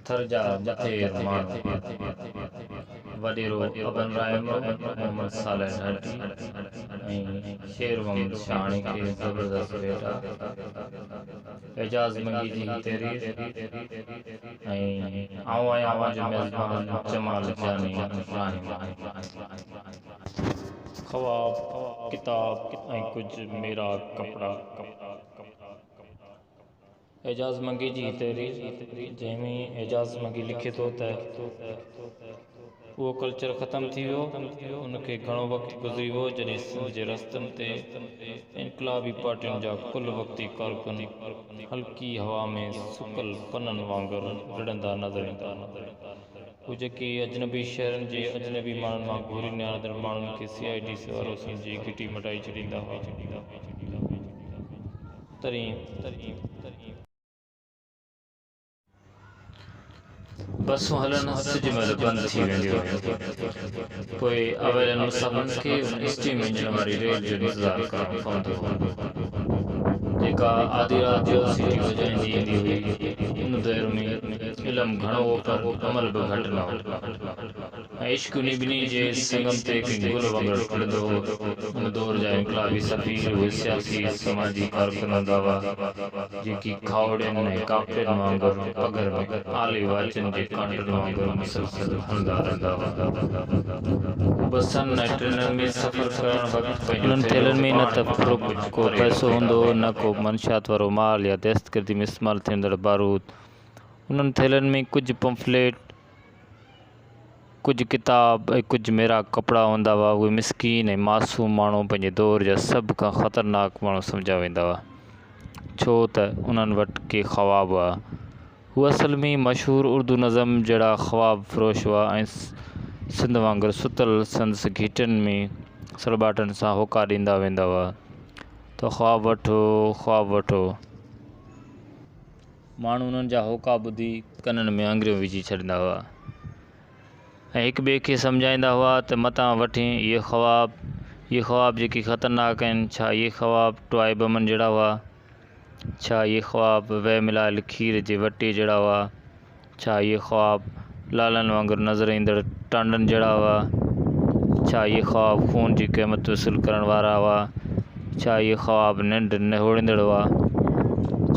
पत्थर जा मथे माण्हू वॾेरो अबन राय मोहम्मद साले हटी ऐं शेर मोहम्मद शाणी खे ज़बरदस्त बेटा एजाज़ मंगी जी तहरीर ऐं आऊं आहियां जो मेज़बान जमाल जानी इब्राहिम। ख्वाब किताब ऐं कुछ मेरा कपड़ा। एजाज़ मंगी जी तहरीर जंहिंमें एजाज़ मंगी लिखे थो त उहो कल्चर ख़तमु थी वियो, उनखे घणो वक़्तु गुज़री वियो जॾहिं सिंध जे रस्तनि ते इनकलाबी पार्टियुनि जा कुल वक़्ती कारकुन हल्की हवा में सुकल पननि वांगुरु विढ़ंदा नज़र ईंदा। उहे जेके अजनबी शहरनि जे अजनबी माण्हुनि मां घोरी निहारंदड़ माण्हुनि खे CID वारो सम्झी घिटी मटाई छॾींदा हुआ। बसूं हलण सिज महिल बंदि थी वेंदियूं आहिनि, पोइ अवेलनि मुसाफ़िरनि खे उन स्टीम इंजन वारी रेल जो इंतज़ारु करणो पवंदो हो जेका आधी राति जो सीटी वॼाईंदी ईंदी हुई। उन दौर में इल्मु घणो हो पर अमल बि घटि न हो ऐं इश्क उन ॿिन्ही जे संगम ते हिकु गुल वांगुरु टिड़ंदो हो। उन दौर जा इनकलाबी सफ़ीर उहे सियासी समाजी कारकुन हूंदा हुआ जेकी खावड़ियुनि ऐं काफ़िरनि वांगुरु पगर में आले वाचनि जे कांटनि वांगुरु मुसलसल हलंदा रहंदा हुआ। बसनि ऐं ट्रेननि में सफ़र करण वक़्तु उन्हनि थेलनि में न त फ़ुरुख को पैसो हूंदो न को मंशियात वारो माल या दहशतगर्दी में इस्तेमालु थींदड़ बारूद। उन्हनि थेलनि में कुझु पंफलेट, कुझु किताब ऐं कुझु मेरा कपिड़ा हूंदा हुआ। उहे मिसकीन ऐं मासूम माण्हू पंहिंजे दौर जा सभ खां ख़तरनाक माण्हू सम्झा वेंदा हुआ, छो त उन्हनि वटि के ख़्वाब हुआ। हू असल में मशहूरु उर्दू नज़म जहिड़ा ख़्वाब फ़रोश हुआ ऐं सिंध वांगुरु सुतल संदसि घिटियुनि में सलबाटनि सां होका ॾींदा वेंदा हुआ त ख़्वाब वठो, ख़्वाब वठो। माण्हू उन्हनि जा होका ॿुधी कननि में आङिरियूं विझी छॾींदा हुआ ऐं हिक ॿिए खे सम्झाईंदा हुआ त मतां वठी इहे ख़्वाब जेके ख़तरनाक आहिनि, छा इहे ख़्वाब टुवाए बमनि जहिड़ा हुआ? छा इहे ख़्वाब वह मिलायल खीर जे वटे जहिड़ा हुआ? छा इहे ख़्वाब लालनि वांगुरु नज़र ईंदड़ टांडनि जहिड़ा हुआ? छा इहे ख़्वाब खून जी क़ीमत वसूल करण वारा हुआ? छा इहे ख़्वाब निंड निहोड़ींदड़ हुआ?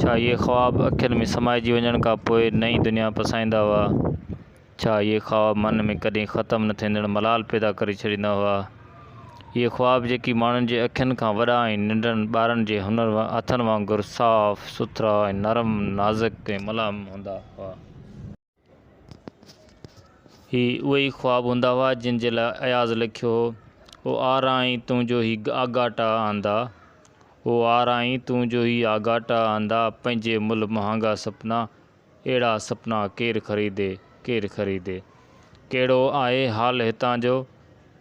छा इहे ख़्वाब अखियुनि में समाइजी वञण खां पोइ नई दुनिया पसाईंदा हुआ? छा इहे ख़्वाब मन में कॾहिं ख़तमु न थींदड़ मलाल पैदा करे छॾींदा हुआ? इहे ख़्वाब जेकी माण्हुनि जे अखियुनि खां वॾा ऐं नंढनि ॿारनि जे हथनि वांगुरु साफ़ सुथरा ऐं नरम नाज़ुक ऐं मलाम हूंदा हुआ। ही उहे ई ख़्वाब हूंदा हुआ जिन जे लाइ अयाज़ लिखियो, ओ आराई तुंहिंजो ही आगाटा आंदा, ओ आराई तुंहिंजो ही आगाटा आंदा, पंहिंजे मुल महांगा सपना, अहिड़ा सपना केरु ख़रीदे, केरु ख़रीदे। कहिड़ो आहे हाल हितां जो,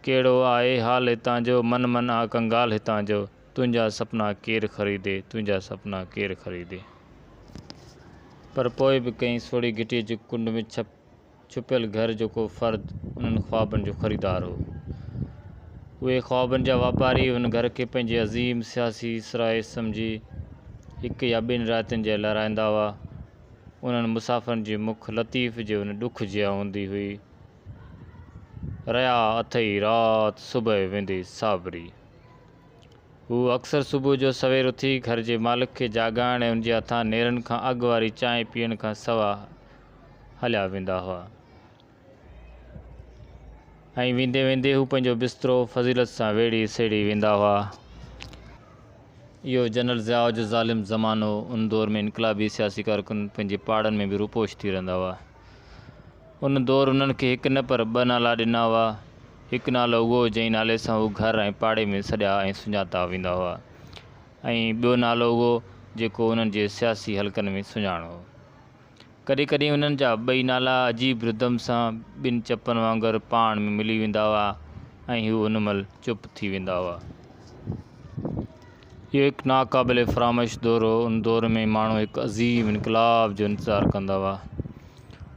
कहिड़ो आहे हाल हितां जो, मन मन आ कंगाल हितां जो, तुंहिंजा सपना केरु ख़रीदे, तुंहिंजा सपना केरु ख़रीदे। पर पोइ बि कंहिं सोढ़ी घिटीअ जे कुंड में छुपियल घर जो को फ़र्द उन्हनि ख़्वाबनि जो ख़रीदार हो। उहे ख़्वाबनि जा वापारी उन घर खे पंहिंजे अज़ीम सियासी सराए सम्झी हिकु या ॿिनि रातियुनि जे लाराईंदा हुआ। उन्हनि मुसाफ़िरनि जी मुख लतीफ़ जे उन ॾुख जिया हूंदी हुई, रया अथई राति सुबुह वेंदे साबरी। हू अक्सर सुबुह जो सवेर उथी घर जे मालिक खे जाॻाइण ऐं उनजे हथां नेरनि खां अॻु वारी चांहि पीअण खां सवा हलिया वेंदा हुआ ऐं वेंदे वेंदे हू पंहिंजो बिस्तरो फज़ीलत सां वेड़ी सेड़ी वेंदा हुआ। इहो जनरल ज़िया जो ज़ालिम ज़मानो, उन दौर में इनकलाबी सियासी कारकुन पंहिंजे पाड़नि में बि रूपोश थी रहंदा हुआ। उन दौर उन्हनि खे हिकु न पर ॿ नाला ॾिना हुआ। हिकु नालो उहो जंहिं नाले सां हू घर ऐं पाड़े में सॼा ऐं सुञाता वेंदा हुआ ऐं ॿियो नालो उहो जेको उन्हनि जे सियासी हलकनि में सुञाणो हो। कॾहिं कॾहिं उन्हनि जा ॿई नाला अजीब रिदम सां ॿिनि चपनि वांगुरु पाण में मिली वेंदा हुआ ऐं हू उन महिल चुप थी वेंदा हुआ। इहो हिकु नाक़ाबिले फ़रामोश दौर हो। उन दौर में माण्हू हिकु अज़ीम इनकलाब जो इंतज़ारु कंदा हुआ।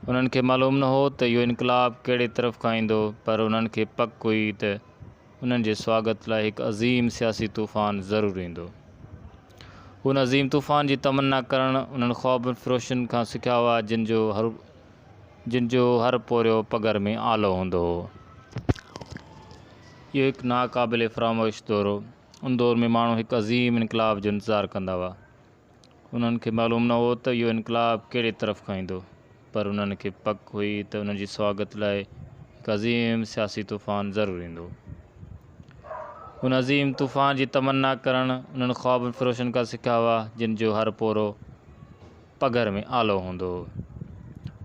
उन्हनि खे मालूम न हो त इहो इनकलाब कहिड़े तरफ़ खां ईंदो, पर उन्हनि खे पक हुई त उन्हनि जे स्वागत लाइ हिकु अज़ीम सियासी तूफ़ान ज़रूरु ईंदो। उन अज़ीम तूफ़ान जी तमन्ना करणु उन्हनि ख़्वाबनि फ़रोशनि खां सिखिया हुआ जिन जो जिन जो हर पोरियो पगर में आलो हूंदो हो। इहो हिकु नाक़ाबिल फ़रामोश दौर हो। उन दौर में माण्हू हिकु अज़ीम इनकलाब जो इंतज़ारु कंदा हुआ। उन्हनि खे मालूम न हो त इहो इनकलाब कहिड़े तरफ़ खां ईंदो, पर उन्हनि खे पक हुई त उन्हनि जी स्वागत लाइ हिकु अज़ीम सियासी तूफ़ान ज़रूरु ईंदो। उन अज़ीम तूफ़ान जी तमन्ना करणु उन्हनि ख़्वाबनि फ़रोशनि खां सिखिया हुआ जिन जो हर पोरो पगर में आलो हूंदो हो।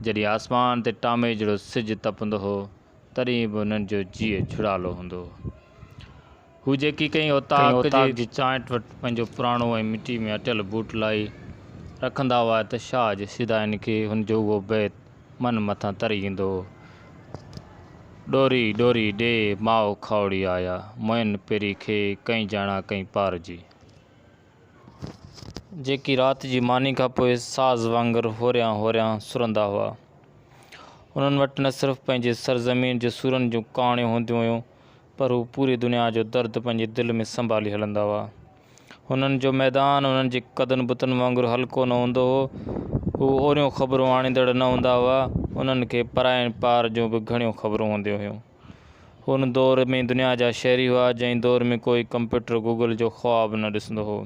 जॾहिं आसमान ते टामे जहिड़ो सिजु तपंदो हो, तॾहिं बि उन्हनि जो जीउ छुड़ालो हूंदो हो। हू जेकी कई ओताक जी चांट वटि पंहिंजो पुराणो ऐं मिटी में अटियल बूट लाई रखंदा हुआ त शाह जे सिधाइन खे हुन जो उहो बैत मन मथां तरी ईंदो हो। डोरी डोरी ॾे माओ खावड़ी आया, मोइन पेरी खे कई ॼाणा कई पार जी, जेकी राति जी मानी खां पोइ साज़ वांगुरु होरियां होरियां सुरंदा हुआ। उन्हनि वटि न सिर्फ़ु पंहिंजे सरज़मीन जे सुरनि जूं कहाणियूं हूंदियूं हुयूं, पर हू पूरी दुनिया जो दर्द पंहिंजे दिलि में संभाली हलंदा हुआ। हुननि जो मैदान उन्हनि जे कदनि बुतनि वांगुरु हल्को न हूंदो हो। हू ओरियूं ख़बरूं आणींदड़ न हूंदा हुआ। उन्हनि खे पराइनि पार जूं बि घणियूं ख़बरूं हूंदियूं हुयूं। हुन दौर में दुनिया जा शहरी हुआ जंहिं दौर में कोई कंप्यूटर गूगल जो ख़्वाबु न ॾिसंदो हो।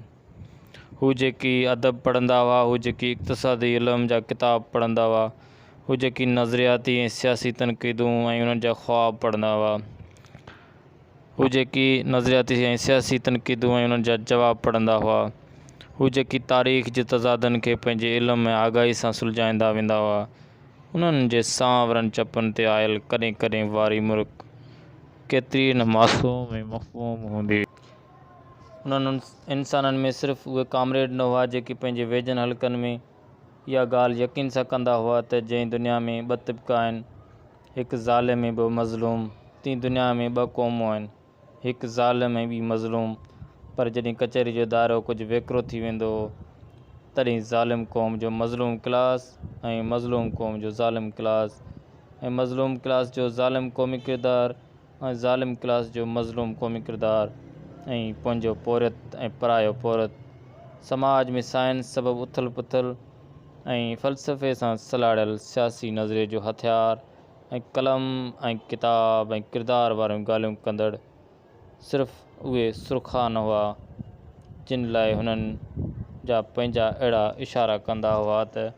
हू जेकी अदब पढ़ंदा हुआ, हू जेकी इक़्तिसादी इल्म जा किताब पढ़ंदा हुआ, हू जेकी नज़रियाती ऐं सियासी तनक़ीदूं ऐं उन्हनि जा ख़्वाब पढ़ंदा हुआ, हू जेकी नज़रियाती ऐं सियासी तनक़ीदूं ऐं उन्हनि जा जवाब पढ़ंदा हुआ, हू जेकी तारीख़ जे तज़ादनि खे पंहिंजे इल्म ऐं आगाही सां सुलझाईंदा वेंदा हुआ, उन्हनि जे सांवरनि चपनि ते आयल कॾहिं कॾहिं वारी मुल्क केतिरी न मासूम ऐं मफ़हूम हूंदी। उन्हनि इंसाननि में सिर्फ़ु उहे कामरेड न हुआ जेके पंहिंजे वेझनि हलकनि में इहा ॻाल्हि यकीन सां कंदा हुआ त जंहिं दुनिया में ॿ तिब्का आहिनि, हिकु ज़ालिम ऐं ॿ मज़लूम, तीं दुनिया में ॿ क़ौमूं आहिनि, हिकु ज़ालिम ऐं ॿी मज़लूम। पर जॾहिं कचहरी जो दायरो कुझु वेकिरो थी वेंदो हो, तॾहिं ज़ालिम क़ौम जो मज़लूम क्लास ऐं मज़लूम क़ौम जो ज़ालिम क्लास ऐं मज़लूम क्लास जो ज़ालिम क़ौमी किरदारु ऐं ज़ालिम क्लास जो मज़लूम क़ौमी किरदारु ऐं पंहिंजो पोरियत ऐं परायो पोरियत समाज में साइंस सबबु उथल पुथल ऐं फ़लसफ़े सां सलाड़ियल सियासी नज़रिए जो हथियार ऐं कलम ऐं किताब ऐं किरदार वारियूं ॻाल्हियूं कंदड़ सिर्फ़ु उहे सुरखा न हुआ जिन लाइ हुननि जा पंहिंजा अहिड़ा इशारा कंदा हुआ त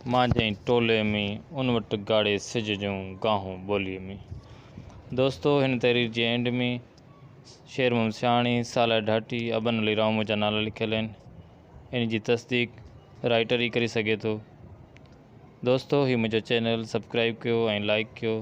मुंहिंजे टोले में उन वटि ॻाढ़े सिज जूं गाहूं ॿोलीअ में। दोस्तो, हिन तहरीर जे एंड में शेर मोहम्मद सियाणी, साला ढाटी, अबन अली रामू जा नाला लिखियल आहिनि। इन जी तस्दीक राइटर ई करे सघे थो। दोस्तो, हीउ मुंहिंजो चैनल सब्सक्राइब कयो ऐं लाइक कयो।